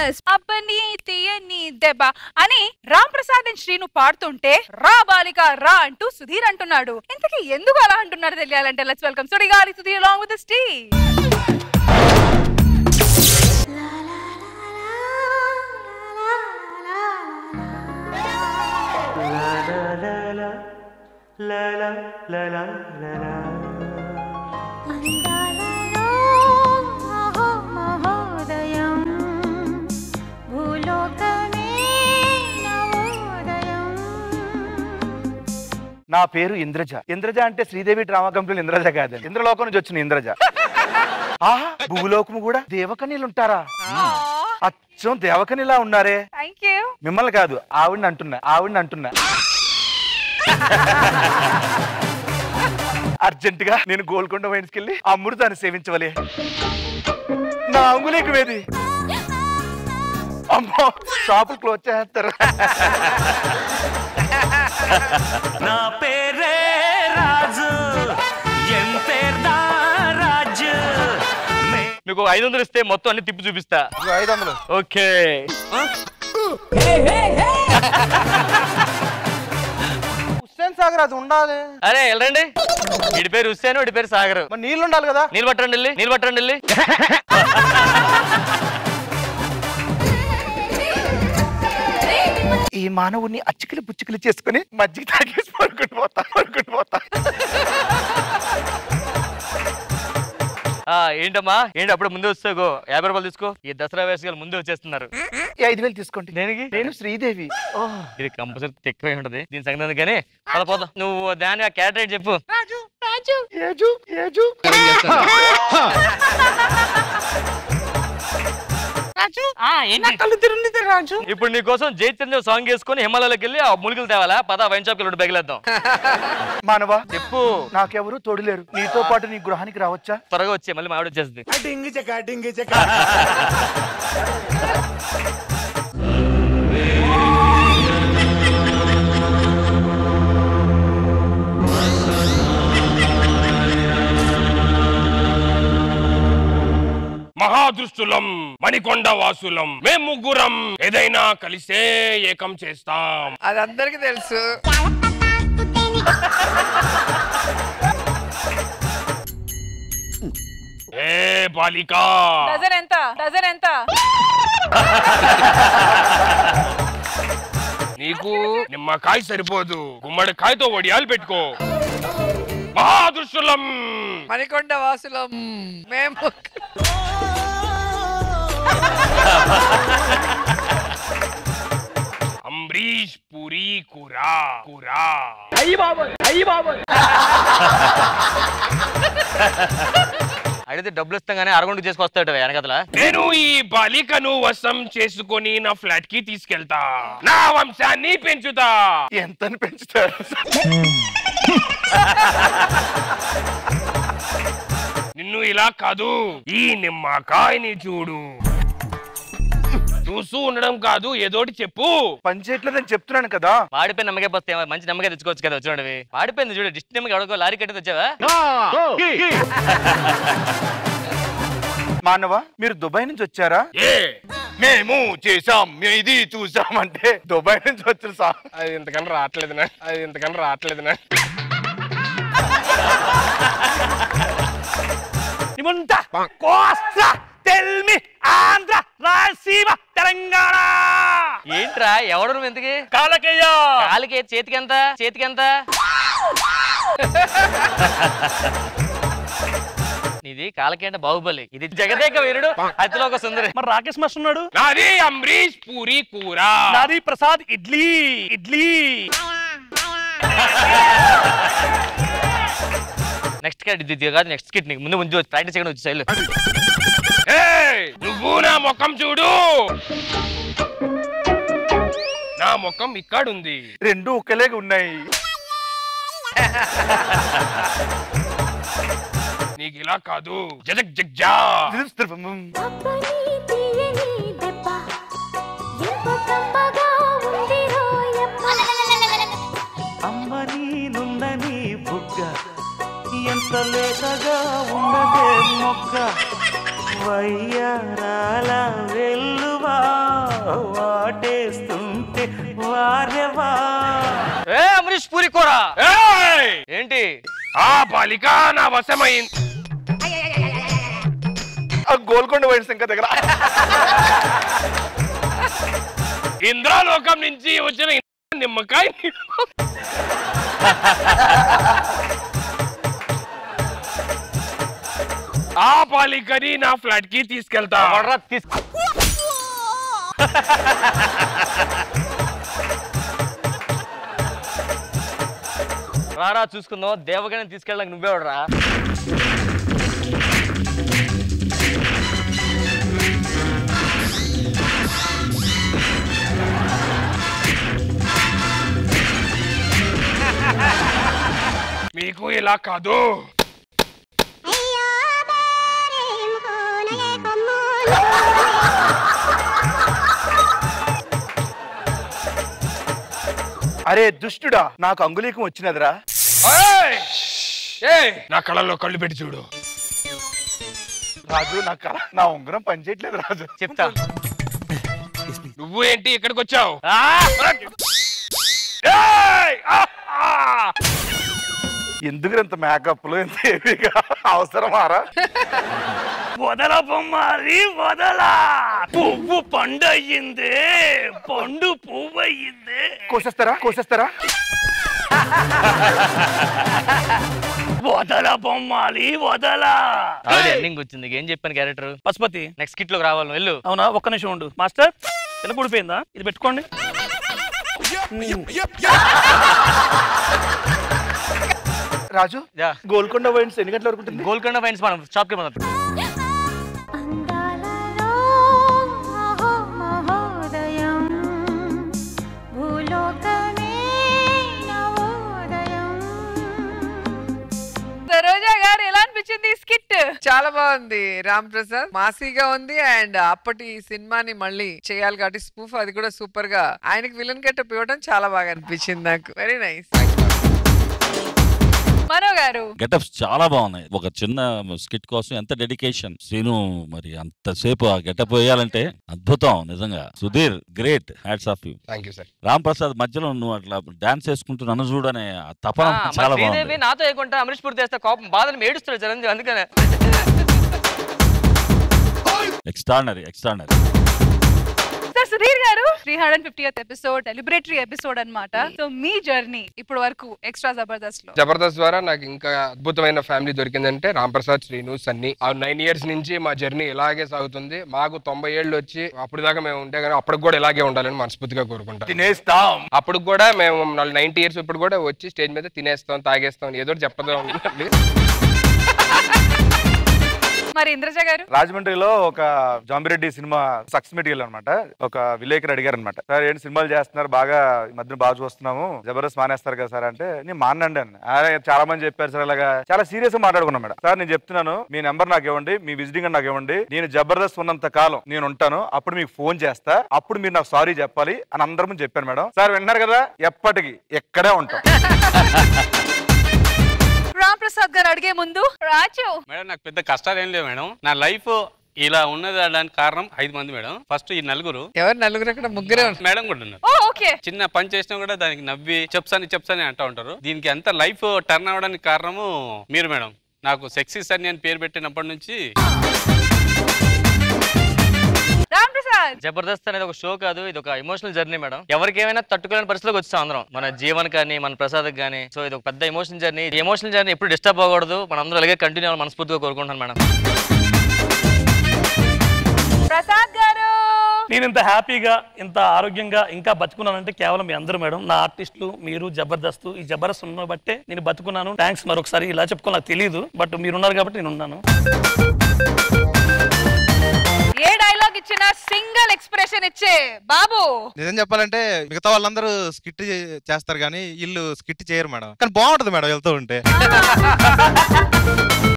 Famous అబ్బని తీయని దెబ్బ అని రామ్ ప్రసాద్ అండ్ శ్రీను పాడుతుంటే రా బాలిక రా అంటూ సుధీర్ అంటున్నాడు. ఇంతకీ ఎందుకు అలా అంటున్నారో తెలియాలంటే let's welcome Sudigali Sudheer along with the Steve. La la la la la la. అందాలలో మహోదయం భూలోకమే నవోదయం. నా పేరు ఇంద్రజ. ఇంద్రజ అంటే శ్రీదేవి డ్రామా కంపెనీ ఇంద్రజ కాదండి, ఇంద్రలోకం నుంచి వచ్చిన ఇంద్రజ. ఆహా, భూలోకము కూడా దేవకన్యలు ఉంటారా? అచ్చం దేవకన్యలా ఉన్నారే. మిమ్మల్ని కాదు, ఆవిడని అంటున్నా. అర్జెంట్ గా నేను గోల్కొండ వైన్స్కి వెళ్ళి అమృతాన్ని సేవించవలే. నా అంగులేకి వేది. అమ్మో, షాపులు క్లోజ్ చేస్తారు. నా పేరే రాజు, ఎం పేర్దా రాజు. మీకు 500 ఇస్తే మొత్తం అన్ని తిప్పి చూపిస్తా. 500 ఓకే. హుస్సేన్ సాగర్ అది ఉండాలి. అరే వెళ్ళండి. వీడి పేరు హుస్సేన్, వీడి పేరు సాగర్. నీళ్ళు ఉండాలి కదా. నీళ్ళు పట్టండి వెళ్ళి. ఈ మానవుని అచ్చికలు పుచ్చికలు చేసుకుని మజ్జిగ తాగేసి పడుకుంటూ పోతా. ఏంటమ్మా ఏంటి అప్పుడు ముందు వస్తాగో 50 రూపాయలు తీసుకో. ఈ దసరా వేసగాలు ముందు వచ్చేస్తున్నారు. 5,000 తీసుకోండి. దేనికి? నేను శ్రీదేవి. ఇది కంపల్సరీ ఎక్కువ ఉంటది దీని సంగతి. కానీ పోదా నువ్వు దాని క్యారెక్టర్ చెప్పు. ఇప్పుడు నీ కోసం జైచంద్ర సాంగ్ వేసుకుని హిమాలయాలకు వెళ్ళి ఆ ములుగులు తేవాలా? పద వైన్ షాప్ కి బయలుదేద్దాం. మానవా చెప్పు. నాకెవరు తోడులేరు, నీతో పాటు నీ గృహానికి రావచ్చా? త్వరగా వచ్చే, మళ్ళీ మావిడ వచ్చేస్తుంది. మహాదృష్టులం మణికొండ వాసులం మేము ముగ్గురం ఏదైనా కలిసే ఏకం చేస్తాం. అది అందరికి తెలుసు. ఏ బాలిక డజన్ ఎంత? నీకు నిమ్మకాయ సరిపోదు, గుమ్మడికాయతో వడియాలు పెట్టుకో. మహాదృష్టులం మణికొండ వాసులం మేము. అంబరీష్ పూరి కూరా. అడిగితే డబ్బులు ఇస్తాం కానీ అరగొండకు చేసుకొస్తాడు వెనకతల. నేను ఈ బాలికను వశం చేసుకొని నా ఫ్లాట్ కి తీసుకెళ్తా, నా వంశాన్ని పెంచుతా. ఎంతని పెంచుతారు? నిన్ను ఇలా కాదు, ఈ నిమ్మకాయని చూడు. చూస్తూ ఉండడం కాదు, ఏదోటి చెప్పు. పనిచేయట్లేదని చెప్తున్నాను కదా. వాడిపోయి నమ్మకాయ పోతే మంచి నమ్మకాయ తెచ్చుకోవచ్చు కదా. వచ్చినవి వాడిపోయింది చూడు. డిస్ట్ నమ్మకాయ ఎవడో లారీ కట్టి వచ్చావా? మానవ, మీరు దుబాయ్ నుంచి వచ్చారా? మేము చేసాం, ఇది చూసామంటే దుబాయ్ నుంచి వచ్చిన సార్. అది ఇంతకన్నా రావట్లేదు. కోస్తా, తెల్మి, ఆంధ్ర, రాయలసీమ, తెలంగాణ. ఏంట్రా ఎవడు నువ్వు? ఎందుకు కాలికే? చేతికెంత? ఇది కాలకి అంటే బాహుబలి, ఇది జగదేక వీరుడు, అతిలో ఒక సుందరి. మరి రాకేష్ మాస్టర్ ఉన్నాడు. నాది అంబరీష్ పూరి కూర. నాది ప్రసాద్ ఇడ్లీ. నెక్స్ట్ కాదు, నెక్స్ట్ స్కిట్ నీకు ముందు ముందు ప్రాక్టీస్ చేయడం వచ్చి శైలు. నువ్వు నా ముఖం చూడు. నా ముఖం ఇక్కడుంది. రెండు ఒకేలాగా ఉన్నాయి. నీకు ఇలా కాదు, జగ జగ్జా. అమ్మని నుందని బుగ్గ, ఎంత లేతగా ఉన్నదే మొక్క, వయ్యారాల వెల్లువా వాటేస్తుంటే వారెవా. ఏ అమరీష్ పూరి కూర ఏయ్! ఏంటి? ఆ బాలిక నా వశమైంది. గోల్కొండ వైన్స్ ఇంకా దగ్గర ఇంద్రలోకం నుంచి వచ్చిన నిమ్మకాయ. ఆ బాలికని నా ఫ్లాట్ కి తీసుకెళ్తా. రారా చూసుకుందాం. దేవగణని తీసుకెళ్ళడానికి నువ్వేవడరా? మీకు ఇలా కాదు. అరే దుష్టుడా, నాకు అంగుళీకం వచ్చినదిరా. ఏయ్! ఏయ్! నా కళ్ళల్లో కళ్ళు పెట్టి చూడు. రాజు నా ఉంగరం పనిచేయట్లేదు రాజు. చెప్తా. నువ్వు ఏంటి ఇక్కడికి వచ్చావు? ఎందుకు ఇంత మేకప్లు ఎంత హెవీగా అవసరమారా? వదల బొమ్మాలి వదలా. పువ్వు పండు అయ్యింది, పండు పువ్వు అయ్యింది. కోసేస్తారా? వదల బొమ్మాలి వదలా. ఎండింగ్ వచ్చింది. ఏం చెప్పాను క్యారెక్టర్? పశుపతి నెక్స్ట్ కిట్ లోకి రావాలి. వెళ్ళు. అవునా? ఒక్క నిమిషం ఉండు మాస్టర్. వెనక ఊడిపోయిందా? ఇది పెట్టుకోండి. రాజు, గోల్కొండ వైన్స్ ఎన్ని గంటల వరకు ఉంటుంది? గోల్కొండ వైన్స్ మనం షాప్ కి మనం. సరోజా గారు ఎలా అనిపించింది స్కిట్? చాలా బాగుంది రామ్ ప్రసాద్, మాసీగా ఉంది. అండ్ అప్పటి సినిమాని మళ్ళీ చేయాలి కాబట్టి స్పూఫ్ అది కూడా సూపర్ గా ఆయనకి విలన్ గెటప్ ఇవ్వడం చాలా బాగా అనిపించింది నాకు. Very nice. మనో గారు గెటప్స్ చాలా బాగున్నాయి. ఒక చిన్న స్కిట్ కోసం ఎంత డెడికేషన్. శ్రీను మరి అంతసేపు ఆ గెటప్ వేయాలంటే అద్భుతం నిజంగా. Sudheer great, hats off you. Thank you sir. Ram Prasad మధ్యలో నువ్వు అట్లా డాన్స్ చేసుకుంటూ నన్ను చూడనే తపన చాలా బాగుంది. నాతో వేయకుండా అమరీష్ పూరి చేస్తే కోపం బాధలు ఏడుస్తాడు చిరంజీవి. అందుకనే ఎక్స్ట్రాడినరీ. సుధీర్ గారు 350th ఎపిసోడ్ సెలబ్రేటరీ ఎపిసోడ్ అన్నమాట. సో మీ జర్నీ ఇప్పుడు వరకు ఎక్స్ట్రా జబర్దస్త్ లో. జబర్దస్త్ ద్వారా నాకు ఇంకా అద్భుతమైన ఫ్యామిలీ దొరికిందంటే రామ్ ప్రసాద్, శ్రీను, సన్నీ. ఆ 9 years నుంచి మా జర్నీ ఇలాగే సాగుతుంది. మాకు 90 ఏళ్ళు వచ్చి అప్పుడు దాకా మేము ఉంటే కానీ అప్పుడు కూడా ఇలాగే ఉండాలని మనస్ఫూర్తిగా కోరుకుంటాం. తినేస్తాం. అప్పుడు కూడా మేము 90 years ఇప్పుడు కూడా వచ్చి స్టేజ్ మీద తినేస్తాం, తాగేస్తాం, ఏదో చెప్పదాం. మరి ఇంద్రజ గారు? రాజమండ్రిలో ఒక జాంబిరెడ్డి సినిమా సక్సెస్ మీట్ అనమాట. ఒక విలేకరు అడిగారు అనమాట, సార్ ఏంటి సినిమాలు చేస్తున్నారు, బాగా ఈ మధ్యన బాగా చూస్తున్నాము, జబర్దస్త్ మానేస్తారు కదా సార్ అంటే, నేను మానండి అని. చాలా మంది చెప్పారు సార్, అలాగా చాలా సీరియస్ గా మాట్లాడుకున్నాం మేడం. సార్ నేను చెప్తున్నాను, మీ నెంబర్ నాకు ఇవ్వండి, మీ విజిటింగ్ నాకు ఇవ్వండి, నేను జబర్దస్త్ ఉన్నంత కాలం నేను ఉంటాను, అప్పుడు మీకు ఫోన్ చేస్తా, అప్పుడు మీరు నాకు సారీ చెప్పాలి అని అందరం చెప్పాను మేడం. సార్ విన్నారు కదా, ఎప్పటికీ ఎక్కడే ఉంటాం. రామ్ ప్రసాద్ గారు అడిగే ముందు రాజు మేడం, నాకు పెద్ద కష్టాలు ఏం లేవు మేడం. నా లైఫ్ ఇలా ఉన్నది దానికి కారణం 5 మంది మేడం. ఫస్ట్ ఈ నలుగురు. ఎవరు నలుగురు? అక్కడ ముగ్గురే మేడం కూడా ఉన్నారు. చిన్న పని చేసినా కూడా దానికి నవ్వి చెప్సాని అంటూ ఉంటారు. దీనికి అంత లైఫ్ టర్న్ అవ్వడానికి కారణము మీరు మేడం. నాకు సెక్సీస్ అని నేను పేరు పెట్టినప్పటి నుంచి. జబర్దస్త్ అనేది ఒక షో కాదు, ఇది ఒక ఎమోషనల్ జర్నీ మేడం. ఎవరికి ఏమైనా తట్టుకోలేని పరిస్థితిలోకి వచ్చాం అందరం, మన జీవన్ కానీ మన ప్రసాద్ కానీ. సో ఇది ఒక పెద్ద ఎమోషనల్ జర్నీ. ఈ ఎమోషనల్ జర్నీ ఎప్పుడు డిస్టర్బ్ అవ్వకూడదు, మన అందరూ అలాగే కంటిన్యూ అవ్వాలి మనస్ఫూర్తిగా కోరుకుంటున్నాను మేడం. ప్రసాద్ గారు, నేను ఇంత హ్యాపీగా ఇంత ఆరోగ్యంగా ఇంకా బతుకున్నానంటే కేవలం మీ అందరూ మేడం. నా ఆర్టిస్టులు, మీరు, జబర్దస్త్. ఈ జబర్దస్త్ ఉన్న బట్టే నేను బతుకున్నాను. థ్యాంక్స్. మరొకసారి ఇలా చెప్పుకో, నాకు తెలియదు, బట్ మీరు ఉన్నారు కాబట్టి నేను ఉన్నాను. ఏ డైలాగ్ ఇచ్చినా సింగిల్ ఎక్స్ప్రెషన్ ఇచ్చే బాబు. నిజం చెప్పాలంటే మిగతా వాళ్ళందరూ స్కిట్ చేస్తారు కానీ వీళ్ళు స్కిట్ చేయరు మేడం. కానీ బాగుంటది మేడం వెళ్తూ ఉంటే.